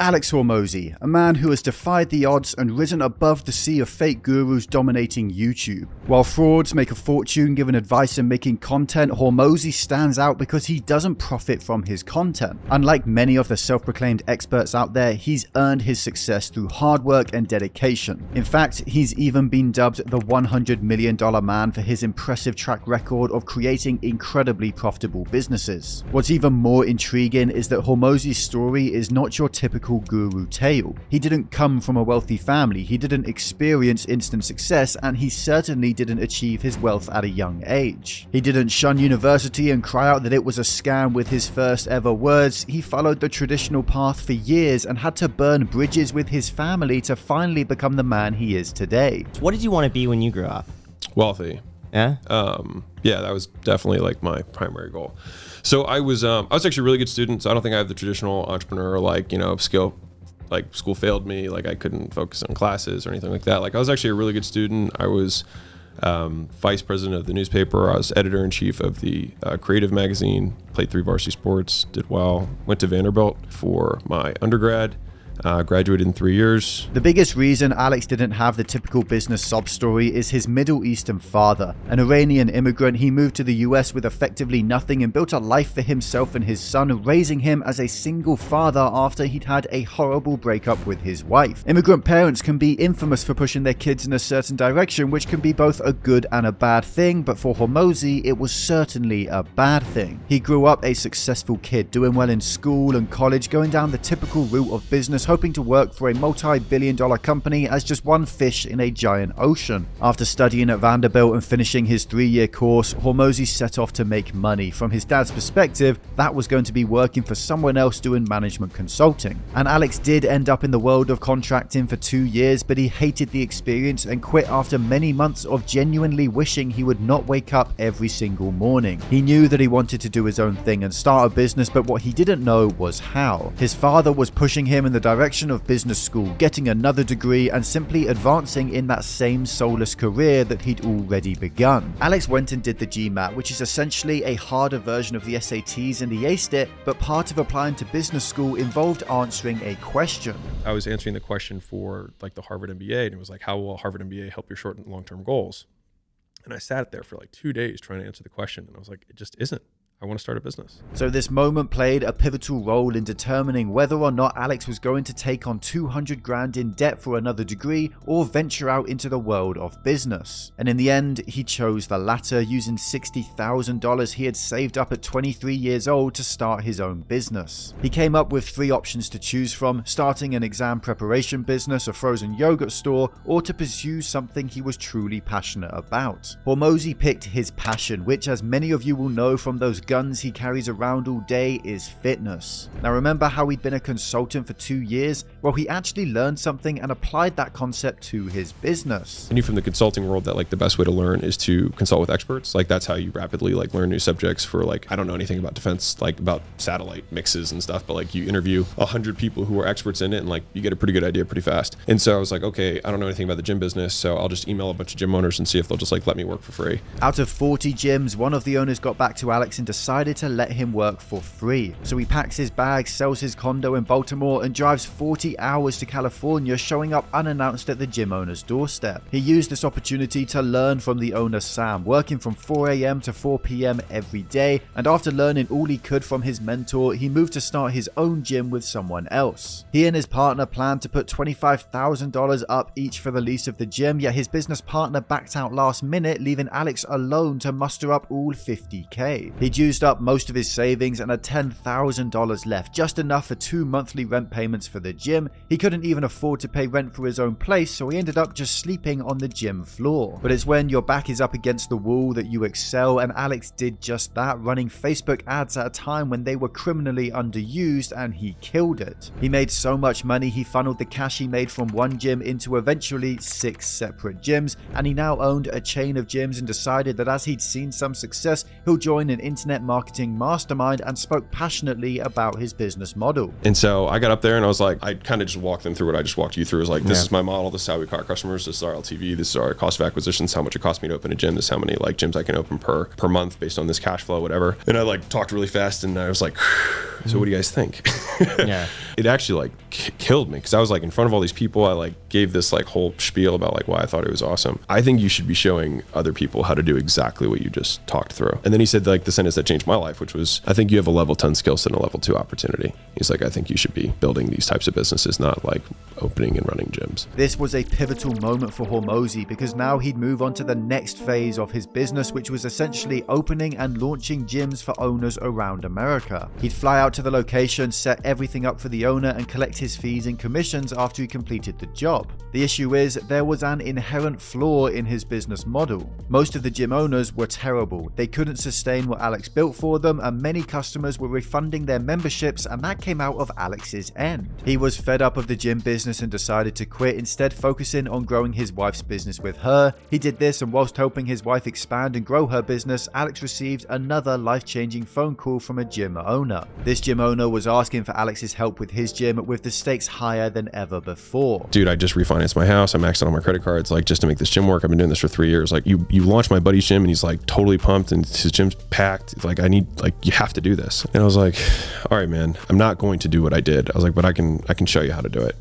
Alex Hormozi, a man who has defied the odds and risen above the sea of fake gurus dominating YouTube. While frauds make a fortune giving advice and making content, Hormozi stands out because he doesn't profit from his content. Unlike many of the self-proclaimed experts out there, he's earned his success through hard work and dedication. In fact, he's even been dubbed the $100 million man for his impressive track record of creating incredibly profitable businesses. What's even more intriguing is that Hormozi's story is not your typical guru tale. He didn't come from a wealthy family, he didn't experience instant success, and he certainly didn't achieve his wealth at a young age. He didn't shun university and cry out that it was a scam with his first ever words. He followed the traditional path for years and had to burn bridges with his family to finally become the man he is today. What did you want to be when you grew up? Wealthy. Yeah? Yeah, that was definitely like my primary goal. So I was actually a really good student. So I don't think I have the traditional entrepreneur skill. Like school failed me. Like I couldn't focus on classes or anything like that. Like I was actually a really good student. I was vice president of the newspaper. I was editor in chief of the creative magazine. Played 3 varsity sports. Did well. Went to Vanderbilt for my undergrad. Graduated in 3 years. The biggest reason Alex didn't have the typical business sob story is his Middle Eastern father. An Iranian immigrant, he moved to the US with effectively nothing and built a life for himself and his son, raising him as a single father after he'd had a horrible breakup with his wife. Immigrant parents can be infamous for pushing their kids in a certain direction, which can be both a good and a bad thing, but for Hormozi, it was certainly a bad thing. He grew up a successful kid, doing well in school and college, going down the typical route of business, hoping to work for a multi-billion-dollar company as just one fish in a giant ocean. After studying at Vanderbilt and finishing his 3-year course, Hormozi set off to make money. From his dad's perspective, that was going to be working for someone else doing management consulting. And Alex did end up in the world of contracting for 2 years, but he hated the experience and quit after many months of genuinely wishing he would not wake up every single morning. He knew that he wanted to do his own thing and start a business, but what he didn't know was how. His father was pushing him in the direction of business school, getting another degree, and simply advancing in that same soulless career that he'd already begun. Alex went and did the GMAT, which is essentially a harder version of the SATs, and he aced it, but part of applying to business school involved answering a question. I was answering the question for like the Harvard MBA, and it was like, how will Harvard MBA help your short and long-term goals? And I sat there for like 2 days trying to answer the question, and I was like, it just isn't. I want to start a business. So this moment played a pivotal role in determining whether or not Alex was going to take on 200 grand in debt for another degree or venture out into the world of business. And in the end, he chose the latter, using $60,000 he had saved up at 23 years old to start his own business. He came up with 3 options to choose from: starting an exam preparation business, a frozen yogurt store, or to pursue something he was truly passionate about. Hormozi picked his passion, which, as many of you will know from those guns he carries around all day, is fitness. Now remember how he'd been a consultant for 2 years? Well, he actually learned something and applied that concept to his business. I knew from the consulting world that like the best way to learn is to consult with experts. Like that's how you rapidly like learn new subjects for like, I don't know anything about defense, like about satellite mixes and stuff, but like you interview 100 people who are experts in it and like you get a pretty good idea pretty fast. And so I was like, okay, I don't know anything about the gym business, so I'll just email a bunch of gym owners and see if they'll just like let me work for free. Out of 40 gyms, one of the owners got back to Alex and decided to let him work for free. So he packs his bags, sells his condo in Baltimore, and drives 40 hours to California, showing up unannounced at the gym owner's doorstep. He used this opportunity to learn from the owner Sam, working from 4 a.m. to 4 p.m. every day, and after learning all he could from his mentor, he moved to start his own gym with someone else. He and his partner planned to put $25,000 up each for the lease of the gym, yet his business partner backed out last minute, leaving Alex alone to muster up all $50K. He'd used up most of his savings and had $10,000 left, just enough for 2 monthly rent payments for the gym. He couldn't even afford to pay rent for his own place, so he ended up just sleeping on the gym floor. But it's when your back is up against the wall that you excel, and Alex did just that, running Facebook ads at a time when they were criminally underused, and he killed it. He made so much money, he funneled the cash he made from one gym into eventually 6 separate gyms, and he now owned a chain of gyms and decided that as he'd seen some success, he'll join an internet internet marketing mastermind and spoke passionately about his business model. And so I got up there and I was like, I kind of just walked them through what I just walked you through. It was like, this is my model. This is how we acquire customers. This is our LTV. This is our cost of acquisition. This is how much it costs me to open a gym. This is how many like gyms I can open per month based on this cash flow, whatever. And I like talked really fast and I was like, so what do you guys think? Yeah. It actually like killed me because I was like in front of all these people. I like gave this like whole spiel about like why I thought it was awesome. I think you should be showing other people how to do exactly what you just talked through. And then he said like the sentence that changed my life, which was, I think you have a level 10 skill set and a level 2 opportunity. He's like, I think you should be building these types of businesses, not like opening and running gyms. This was a pivotal moment for Hormozi because now he'd move on to the next phase of his business, which was essentially opening and launching gyms for owners around America. He'd fly out to the location, set everything up for the owner, and collect his fees and commissions after he completed the job. The issue is, there was an inherent flaw in his business model. Most of the gym owners were terrible. They couldn't sustain what Alex built for them, and many customers were refunding their memberships, and that came out of Alex's end. He was fed up of the gym business and decided to quit, instead focusing on growing his wife's business with her. He did this, and whilst helping his wife expand and grow her business, Alex received another life-changing phone call from a gym owner. This gym owner was asking for Alex's help with his gym, with the stakes higher than ever before. Dude, I just refinanced my house. I maxed out all my credit cards, like just to make this gym work. I've been doing this for 3 years. Like you launched my buddy's gym and he's like totally pumped and his gym's packed. It's like, you have to do this. And I was like, all right, man, I'm not going to do what I did. I was like, but I can show you how to do it.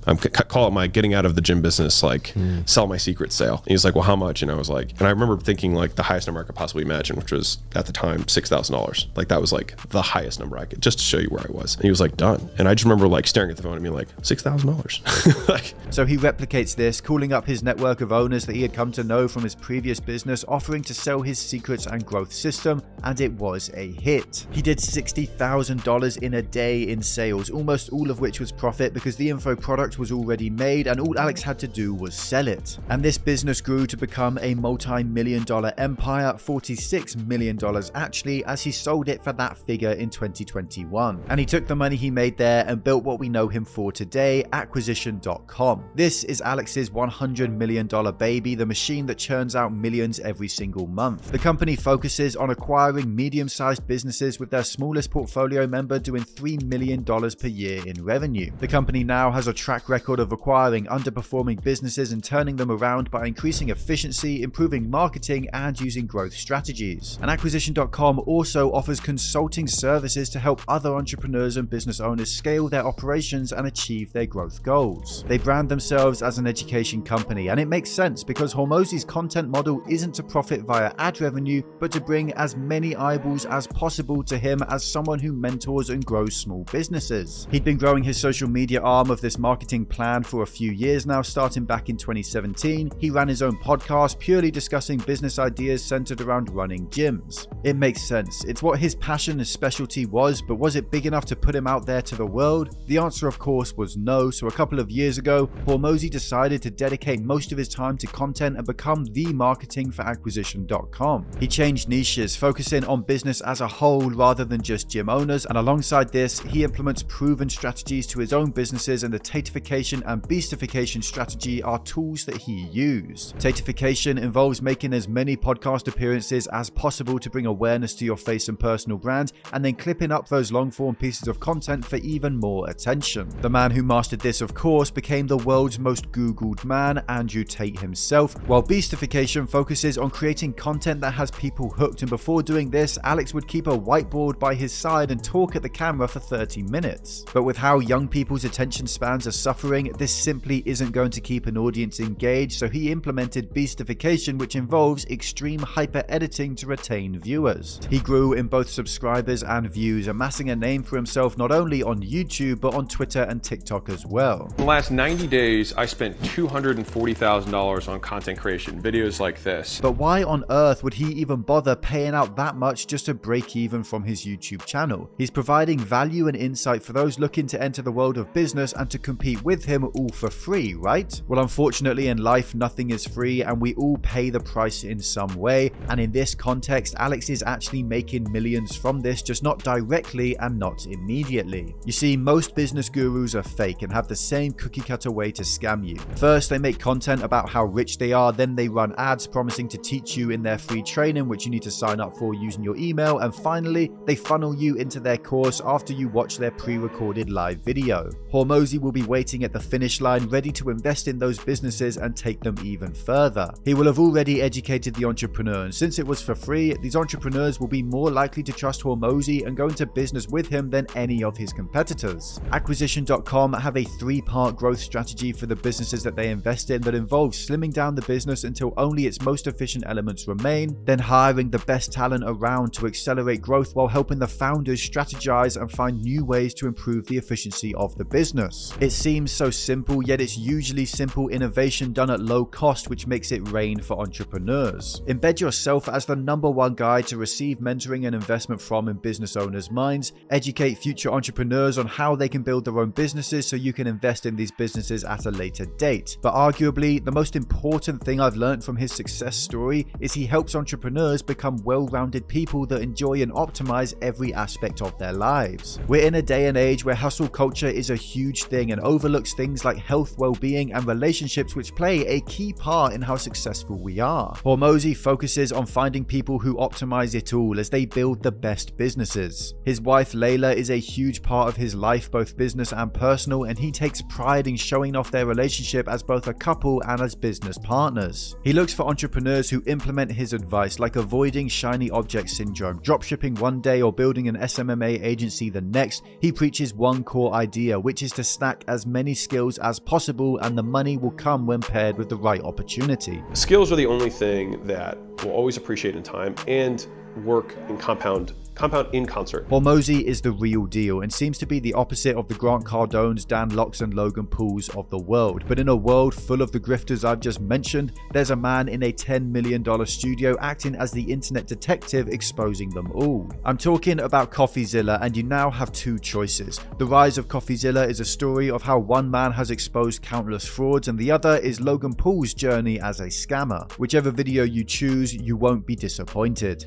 Call it my getting out of the gym business, like sell my secret sale. And he's like, well, how much? And I was like, and I remember thinking like the highest number I could possibly imagine, which was at the time, $6,000. Like that was like the highest number I could, just to show you where I was. And he was like, done. And I just remember like staring at the phone and being like, $6,000. Like, so he replicates this, calling up his network of owners that he had come to know from his previous business, offering to sell his secrets and growth system, and it was a hit. He did $60,000 in a day in sales, almost all of which was profit because the info product was already made and all Alex had to do was sell it. And this business grew to become a multi-million-dollar empire, $46 million actually, as he sold it for that figure in 2021. And he took the money he made there and built what we know him for today, acquisition.com. This is Alex's $100 million baby, the machine that churns out millions every single month. The company focuses on acquiring medium-sized businesses, with their smallest portfolio member doing $3 million per year in revenue. The company now has a track record of acquiring underperforming businesses and turning them around by increasing efficiency, improving marketing, and using growth strategies. And acquisition.com also offers consulting services to help other entrepreneurs and business owners scale their operations and achieve their growth goals. They brand themselves as an education company, and it makes sense because Hormozi's content model isn't to profit via ad revenue, but to bring as many eyeballs as possible to him as someone who mentors and grows small businesses. He'd been growing his social media arm of this marketing plan for a few years now, starting back in 2017. He ran his own podcast purely discussing business ideas centered around running gyms. It makes sense. It's what his passion and specialty was, but was it big enough to put him out there to the world? The answer, of course, was no. So a couple of years ago, Hormozi decided to dedicate most of his time to content and become the marketing for acquisition.com. He changed niches, focusing on business as a whole rather than just gym owners, and alongside this, he implements proven strategies to his own businesses, and the tatification and beastification strategy are tools that he used. Tatification involves making as many podcast appearances as possible to bring awareness to your face and personal brand, and then clipping up those long-form pieces of content for even more attention. The man who mastered this, of course, became the world's most Googled man, Andrew Tate himself, while beastification focuses on creating content that has people hooked, and before doing this, Alex would keep a whiteboard by his side and talk at the camera for 30 minutes. But with how young people's attention spans are suffering, this simply isn't going to keep an audience engaged, so he implemented beastification, which involves extreme hyper-editing to retain viewers. He grew in both subscribers and views, amassing a name for himself not only on YouTube, but on Twitter and TikTok as well. In the last 90 days, I spent $240,000 on content creation, videos like this. But why on earth would he even bother paying out that much just to break even from his YouTube channel? He's providing value and insight for those looking to enter the world of business and to compete with him, all for free, right? Well, unfortunately in life, nothing is free, and we all pay the price in some way. And in this context, Alex is actually making millions from this, just not directly and not immediately. You see, most business gurus are fake and have the same cookie cutter way to scam you. First, they make content about how rich they are, then they run ads promising to teach you in their free training, which you need to sign up for using your email email, and finally, they funnel you into their course after you watch their pre-recorded live video. Hormozi will be waiting at the finish line, ready to invest in those businesses and take them even further. He will have already educated the entrepreneur, and since it was for free, these entrepreneurs will be more likely to trust Hormozi and go into business with him than any of his competitors. Acquisition.com have a 3-part growth strategy for the businesses that they invest in that involves slimming down the business until only its most efficient elements remain, then hiring the best talent around to accelerate growth while helping the founders strategize and find new ways to improve the efficiency of the business. It seems so simple, yet it's usually simple innovation done at low cost, which makes it rain for entrepreneurs. Embed yourself as the #1 guide to receive mentoring and investment from in business owners' minds. Educate future entrepreneurs on how they can build their own businesses so you can invest in these businesses at a later date. But arguably, the most important thing I've learned from his success story is he helps entrepreneurs become well-rounded people that enjoy and optimize every aspect of their lives. We're in a day and age where hustle culture is a huge thing and overlooks things like health, well-being, and relationships, which play a key part in how successful we are. Hormozi focuses on finding people who optimize it all as they build the best businesses. His wife Layla is a huge part of his life, both business and personal, and he takes pride in showing off their relationship as both a couple and as business partners. He looks for entrepreneurs who implement his advice, like avoiding shiny object syndrome, dropshipping one day or building an SMMA agency the next. He preaches one core idea, which is to stack as many skills as possible, and the money will come when paired with the right opportunity. Skills are the only thing that we'll always appreciate in time and work in compound in concert. Hormozi is the real deal and seems to be the opposite of the Grant Cardones, Dan Locks, and Logan Pauls of the world. But in a world full of the grifters I've just mentioned, there's a man in a $10 million studio acting as the internet detective, exposing them all. I'm talking about CoffeeZilla, and you now have 2 choices. The rise of CoffeeZilla is a story of how one man has exposed countless frauds, and the other is Logan Paul's journey as a scammer. Whichever video you choose, you won't be disappointed.